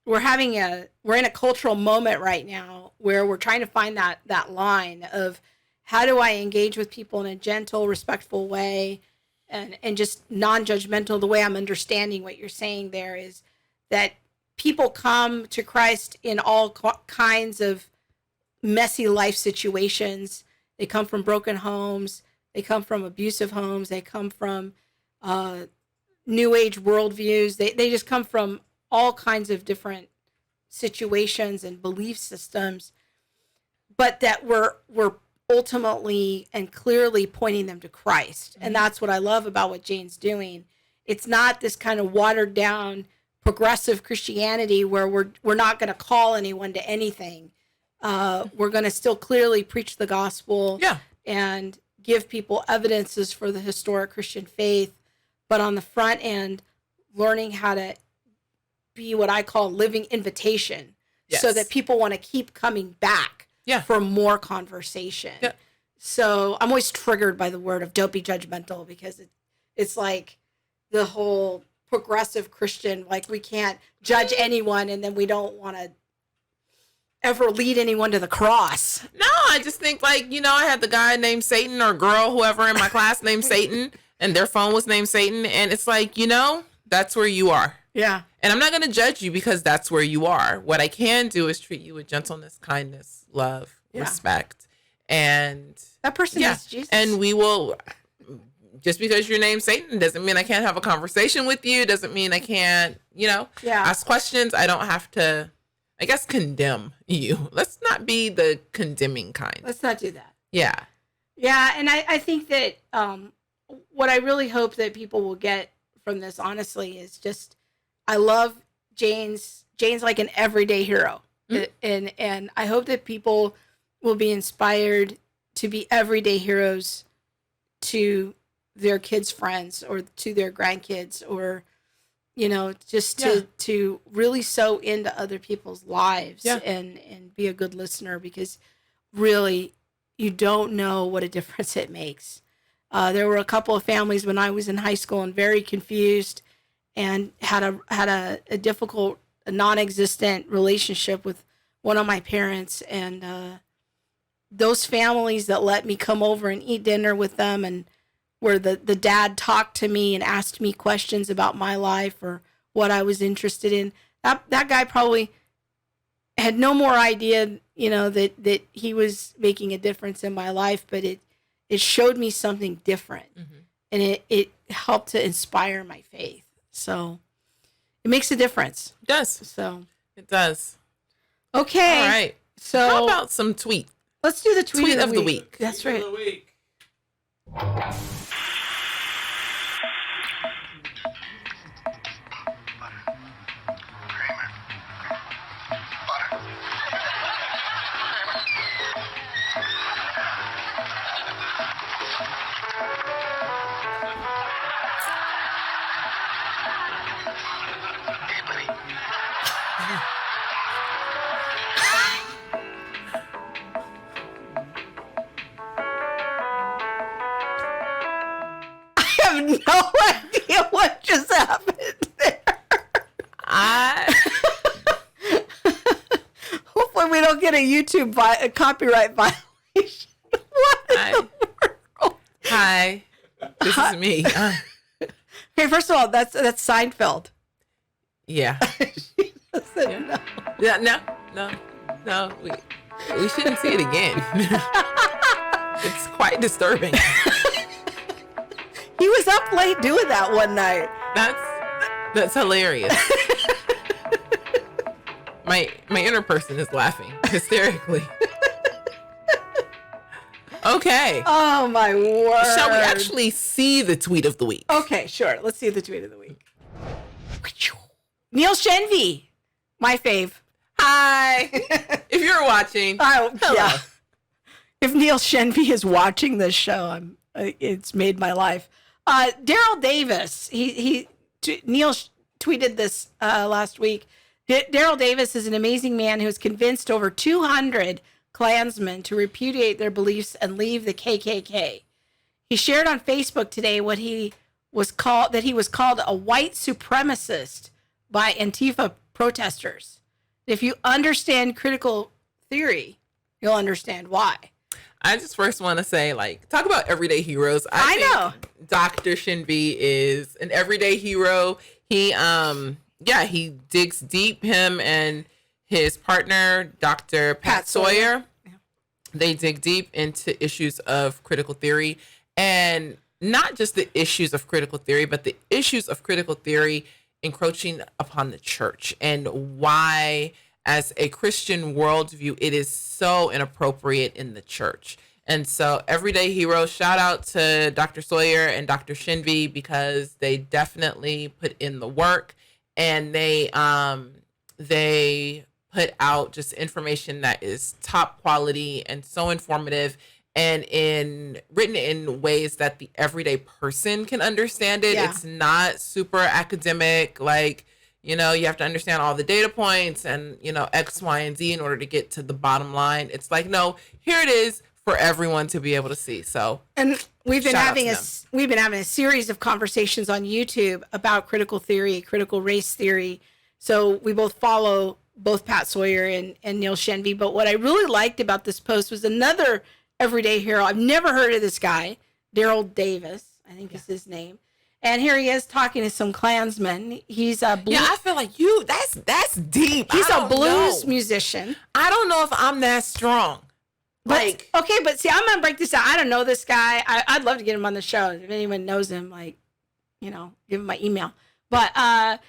we're in a cultural moment right now where we're trying to find that line of how do I engage with people in a gentle, respectful way and just non-judgmental. The way I'm understanding what you're saying there is that people come to Christ in all kinds of messy life situations. They come from broken homes. They come from abusive homes. They come from new age worldviews. They just come from all kinds of different situations and belief systems, but that we're ultimately and clearly pointing them to Christ. And that's what I love about what Jane's doing. It's not this kind of watered down progressive Christianity where we're not going to call anyone to anything. We're going to still clearly preach the gospel and give people evidences for the historic Christian faith, but on the front end, learning how to be what I call living invitation, so that people want to keep coming back for more conversation. Yeah. So I'm always triggered by the word of don't be judgmental, because it's like the whole progressive Christian, like we can't judge anyone and then we don't want to ever lead anyone to the cross. No, I just think I had the guy named Satan or girl, whoever in my class named Satan, and their phone was named Satan. And it's like, that's where you are. Yeah. And I'm not going to judge you because that's where you are. What I can do is treat you with gentleness, kindness, love, respect. And that person is Jesus. And we will, just because you're named Satan doesn't mean I can't have a conversation with you. Doesn't mean I can't, ask questions. I don't have to, I guess, condemn you. Let's not be the condemning kind. Let's not do that. Yeah. Yeah. And I think that what I really hope that people will get from this, honestly, is just, I love Jane's like an everyday hero. Mm-hmm. And I hope that people will be inspired to be everyday heroes to their kids' friends or to their grandkids, or, just to really sow into other people's lives and be a good listener, because really you don't know what a difference it makes. There were a couple of families when I was in high school and very confused and had a difficult, non-existent relationship with one of my parents, and those families that let me come over and eat dinner with them, and where the dad talked to me and asked me questions about my life or what I was interested in, that guy probably had no more idea, that he was making a difference in my life, but it showed me something different, and it helped to inspire my faith. So it makes a difference. It does. So it does. Okay. All right. So how about some tweet? Let's do the tweet of the week. That's right. Tweet of the week. I have no idea what just happened there. Hopefully we don't get a YouTube a copyright violation. What in the world? Hi, this is me. Okay, first of all, that's Seinfeld. Yeah. No. We shouldn't see it again. It's quite disturbing. was up late doing that one night. That's hilarious. My inner person is laughing hysterically. Okay. Oh my word. Shall we actually see the tweet of the week? Okay, sure. Let's see the tweet of the week. Neil Shenvi, my fave. Hi. If you're watching, Oh, hello. yeah. If Neil Shenvi is watching this show, it's made my life. Daryl Davis, Neil tweeted this last week. Daryl Davis is an amazing man who has convinced over 200 Klansmen to repudiate their beliefs and leave the KKK. He shared on Facebook today that he was called a white supremacist by Antifa protesters. If you understand critical theory, you'll understand why. I just first want to say, talk about everyday heroes. I know. Dr. Shinbi is an everyday hero. He digs deep. Him and his partner, Dr. Pat Sawyer, they dig deep into issues of critical theory, and not just the issues of critical theory, but the issues of critical theory encroaching upon the church, and why, as a Christian worldview, it is so inappropriate in the church. And so, everyday heroes, shout out to Dr. Sawyer and Dr. Shinvi, because they definitely put in the work, and they put out just information that is top quality and so informative, and written in ways that the everyday person can understand it. Yeah. It's not super academic, you have to understand all the data points and, X, Y, and Z in order to get to the bottom line. It's no, here it is for everyone to be able to see. So, and we've been shout out having to we've been having a series of conversations on YouTube about critical theory, critical race theory. So we both follow both Pat Sawyer and Neil Shenvi. But what I really liked about this post was another everyday hero. I've never heard of this guy, Daryl Davis, I think is his name. And here he is talking to some Klansmen. He's a blues. yeah, I feel like that's deep. He's I a don't blues know. musician. I don't know if I'm that strong. But see, I'm gonna break this down. I don't know this guy. I'd love to get him on the show. If anyone knows him, give him my email. But I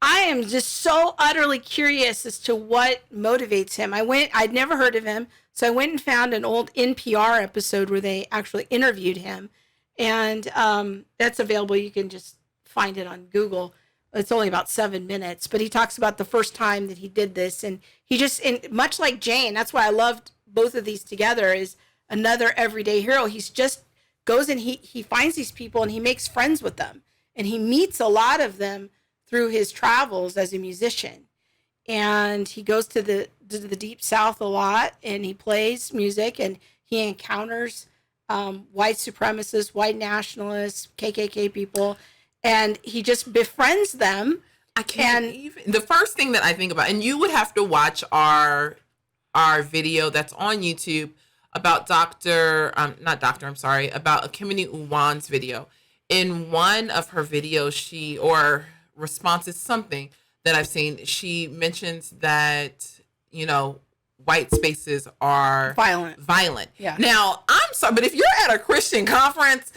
am just so utterly curious as to what motivates him. I'd never heard of him, so I went and found an old NPR episode where they actually interviewed him, and that's available. You can just find it on Google. It's only about 7 minutes, but he talks about the first time that he did this, and and much like Jane, that's why I loved both of these together, is another everyday hero. He's just goes and he finds these people and he makes friends with them, and he meets a lot of them through his travels as a musician. And he goes to the Deep South a lot, and he plays music, and he encounters white supremacists, white nationalists, KKK people, and he just befriends them. I can't even. The first thing that I think about, and you would have to watch our video that's on YouTube about about Kimini Uwan's video. In one of her videos, responses, something that I've seen, she mentions that, white spaces are violent. Yeah. Now, I'm sorry, but if you're at a Christian conference,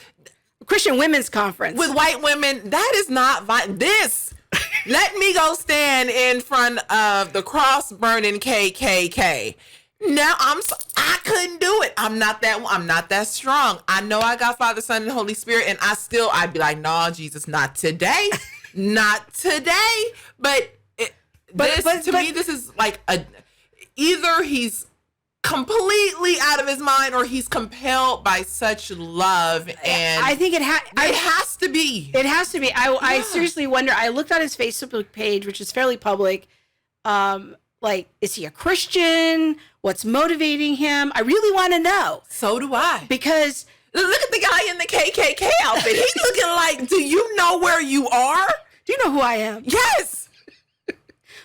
Christian women's conference with white women, that is not violent. Let me go stand in front of the cross burning KKK. Now I couldn't do it. I'm not that strong. I know I got Father, Son, and Holy Spirit, and I'd be like, no, Jesus, not today. Not today. But to me, this is like either he's completely out of his mind or he's compelled by such love, and I think it has to be. It has to be. I seriously wonder. I looked on his Facebook page, which is fairly public. Is he a Christian? What's motivating him? I really want to know. So do I. Because look at the guy in the KKK outfit. He's looking like, do you know where you are? Do you know who I am? Yes.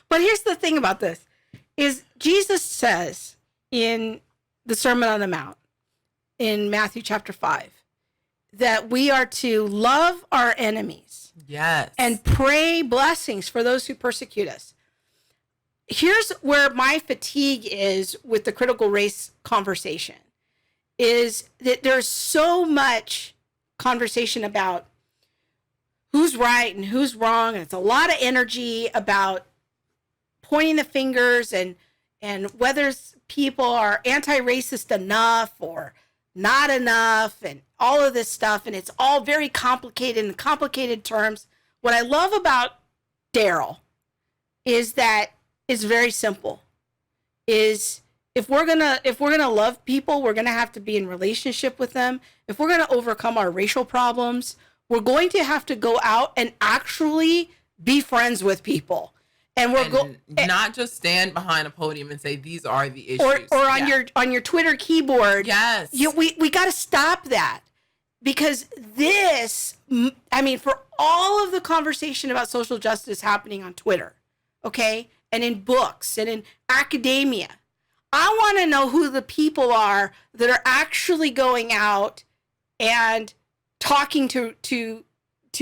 But here's the thing about this, is Jesus says in the Sermon on the Mount in Matthew chapter 5 that we are to love our enemies. Yes. And pray blessings for those who persecute us. Here's where my fatigue is with the critical race conversation, is that there's so much conversation about who's right and who's wrong. And it's a lot of energy about pointing the fingers and whether people are anti-racist enough or not enough and all of this stuff. And it's all very complicated in complicated terms. What I love about Daryl is that it's very simple. Is if we're gonna love people, we're gonna have to be in relationship with them. If we're gonna overcome our racial problems, we're going to have to go out and actually be friends with people. And we're not just stand behind a podium and say these are the issues, or on your Twitter keyboard. Yes, we got to stop that, because this, I mean, for all of the conversation about social justice happening on Twitter, okay, and in books and in academia, I want to know who the people are that are actually going out and talking to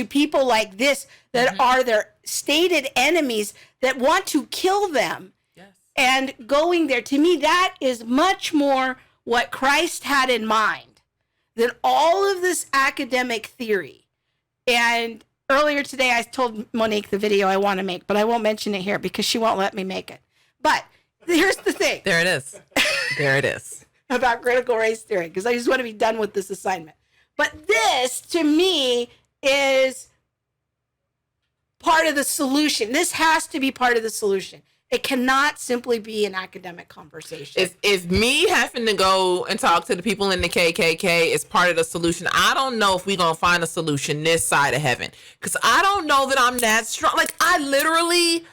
people like this that are their stated enemies that want to kill them. Yes. And going there, to me, that is much more what Christ had in mind than all of this academic theory. And earlier today, I told Monique the video I want to make, but I won't mention it here because she won't let me make it. But here's the thing. There it is. There it is. About critical race theory, because I just want to be done with this assignment. But this, to me, is part of the solution. This has to be part of the solution. It cannot simply be an academic conversation. If me having to go and talk to the people in the KKK is part of the solution, I don't know if we're going to find a solution this side of heaven. Because I don't know that I'm that strong. Like, I literally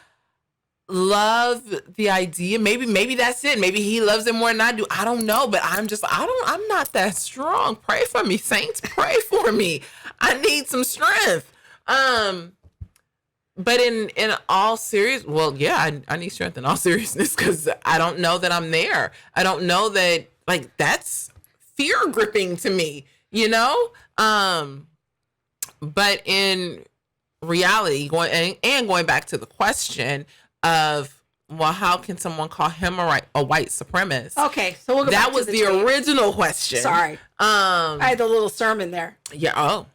love the idea. Maybe that's it. Maybe he loves it more than I do. I don't know. But I'm not that strong. Pray for me, saints. Pray for me. I need some strength. But in all serious, well, yeah, I need strength in all seriousness, because I don't know that I'm there. I don't know that, like, that's fear gripping to me, you know? But in reality, going back to the question of, well, how can someone call him a white supremacist? Okay, so we'll go that back was to the original question. Sorry. I had the little sermon there. Yeah. Oh,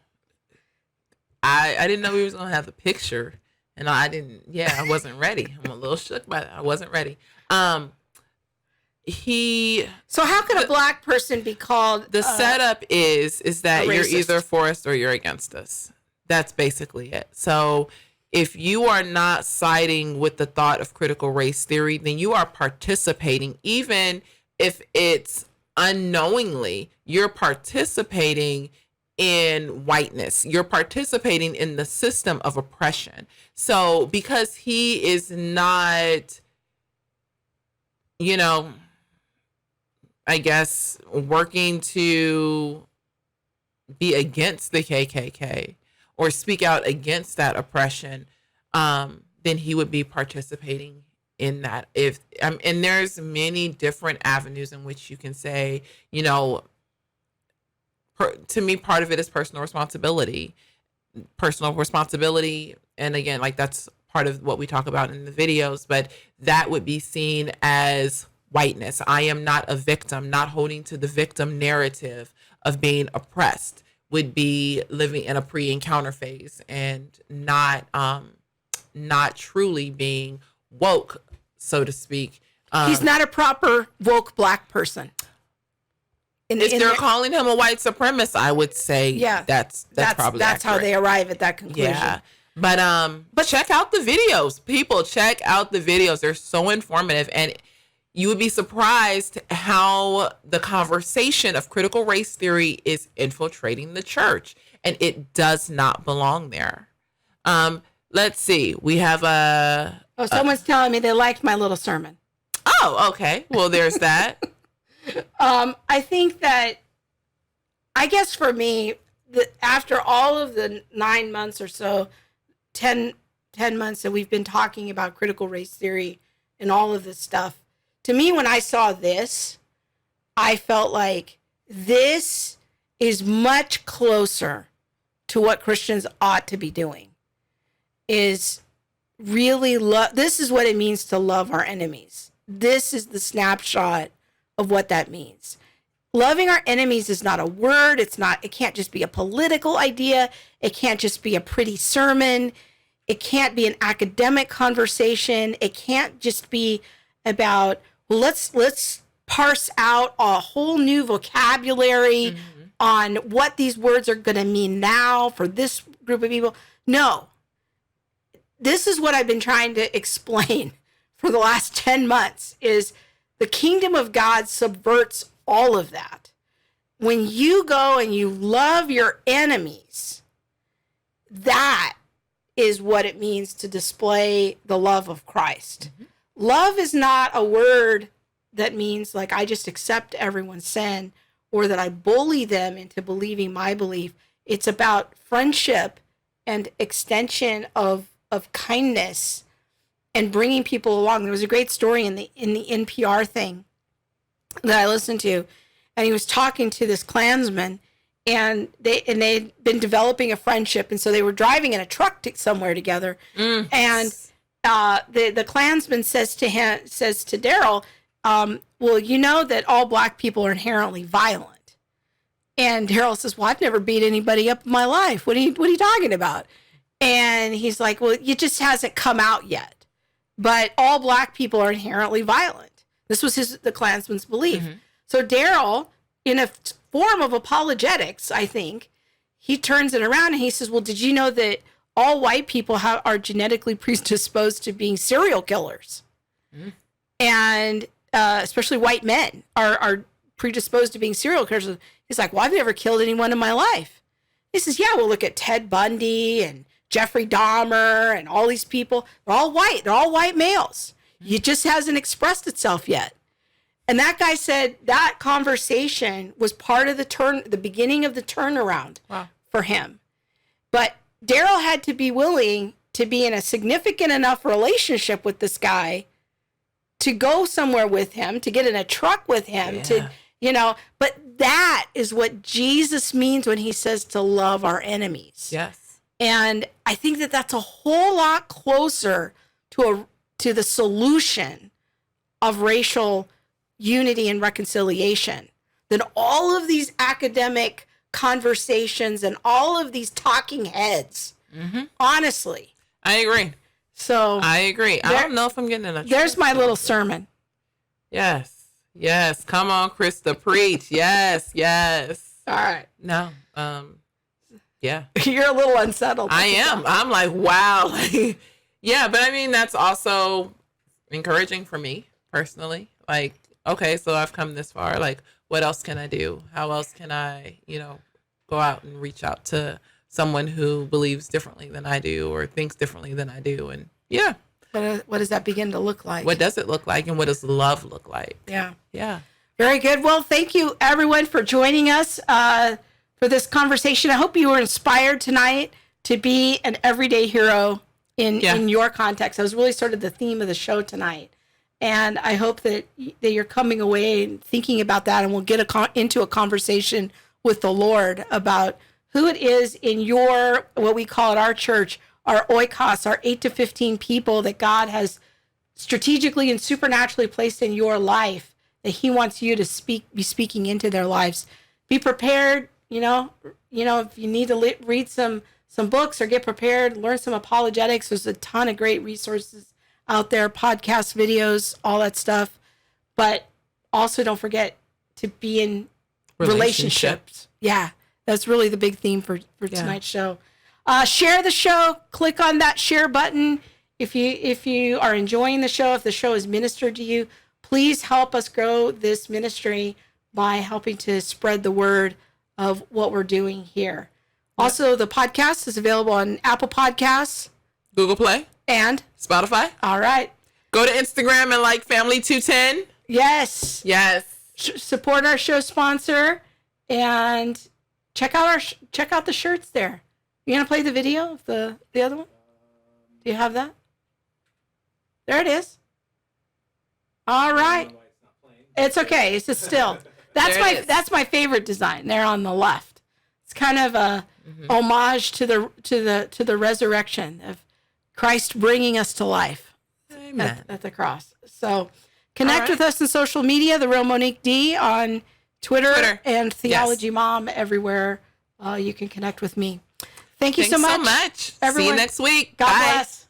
I didn't know we was gonna have a picture. And I wasn't ready. I'm a little shook by that. I wasn't ready. So how could a black person be called? The setup is that you're either for us or you're against us. That's basically it. So if you are not siding with the thought of critical race theory, then you are participating, even if it's unknowingly, you're participating in whiteness. You're participating in the system of oppression. So because he is not, I guess, working to be against the KKK or speak out against that oppression, then he would be participating in that. And there's many different avenues in which you can say, to me, part of it is personal responsibility. And again, like, that's part of what we talk about in the videos, but that would be seen as whiteness. I am not a victim. Not holding to the victim narrative of being oppressed would be living in a pre-encounter phase and not truly being woke, so to speak. He's not a proper woke black person. If they're calling him a white supremacist, I would say that's probably that's how they arrive at that conclusion. Yeah. But check out the videos. People, check out the videos. They're so informative, and you would be surprised how the conversation of critical race theory is infiltrating the church, and it does not belong there. Let's see. We have someone's telling me they liked my little sermon. Oh, okay. Well, there's that. I think that, I guess for me, after all of the 9 months or so, 10 months that we've been talking about critical race theory and all of this stuff, to me, when I saw this, I felt like this is much closer to what Christians ought to be doing. Is really this is what it means to love our enemies. This is the snapshot of what that means. loving our enemies is not a word. It can't just be a political idea. It can't just be a pretty sermon. It can't be an academic conversation. It can't just be about, well, let's parse out a whole new vocabulary on what these words are going to mean now for this group of people. No. This is what I've been trying to explain for the last 10 months is the kingdom of God subverts all of that. When you go and you love your enemies, that is what it means to display the love of Christ. Love is not a word that means like I just accept everyone's sin or that I bully them into believing my belief. It's about friendship and extension of kindness and bringing people along. There was a great story in the NPR thing that I listened to, and he was talking to this Klansman, and they'd been developing a friendship, and so they were driving in a truck somewhere together, and the Klansman says to Daryl, well, you know that all black people are inherently violent. And Daryl says, well, I've never beat anybody up in my life. What are you talking about? And he's like, well, it just hasn't come out yet. But all black people are inherently violent. This was the Klansman's belief. So Daryl, in a form of apologetics, I think, he turns it around and he says, well, did you know that all white people are genetically predisposed to being serial killers? And especially white men are predisposed to being serial killers. He's like, well, I've never killed anyone in my life. He says, yeah, well, look at Ted Bundy and Jeffrey Dahmer and all these people. They're all white. They're all white males. It just hasn't expressed itself yet. And that guy said that conversation was part of the beginning of the turnaround for him. But Daryl had to be willing to be in a significant enough relationship with this guy to go somewhere with him, to get in a truck with him, but that is what Jesus means when he says to love our enemies. Yes. And I think that that's a whole lot closer to the solution of racial unity and reconciliation than all of these academic conversations and all of these talking heads. Honestly. I agree. So I agree. I don't know if I'm getting enough. There's my little sermon. Yes. Yes. Come on, Krista. Preach. Yes. All right. No. Yeah. You're a little unsettled. I am. I'm like, wow. Yeah, but I mean, that's also encouraging for me personally. Like, okay, so I've come this far. Like, what else can I do? How else can I, go out and reach out to someone who believes differently than I do or thinks differently than I do? And yeah. What does that begin to look like? What does it look like? And what does love look like? Yeah. Yeah. Very good. Well, thank you everyone for joining us for this conversation. I hope you were inspired tonight to be an everyday hero in your context. That was really sort of the theme of the show tonight. And I hope that you're coming away and thinking about that, and we'll get into a conversation with the Lord about who it is in what we call at our church, our oikos, our 8 to 15 people that God has strategically and supernaturally placed in your life that he wants you to be speaking into their lives. Be prepared, if you need to read some books or get prepared, learn some apologetics. There's a ton of great resources out there, podcasts, videos, all that stuff. But also don't forget to be in relationships. Yeah, that's really the big theme for tonight's show. Share the show. Click on that share button. If you are enjoying the show, if the show has ministered to you, please help us grow this ministry by helping to spread the word of what we're doing here. Also, the podcast is available on Apple Podcasts, Google Play, and Spotify. All right. Go to Instagram and like Family210. Yes. Support our show sponsor and check out the shirts there. You gonna play the video of the other one? Do you have that? There it is. All right. It's okay. It's just still. That's my favorite design. There on the left. It's kind of a homage to the resurrection of Christ bringing us to life. Amen. At the cross. So connect with us on social media, The Real Monique D on Twitter. And Theology Mom everywhere. You can connect with me. Thank you so much. Everyone. See you next week. God Bye. bless.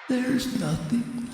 There's nothing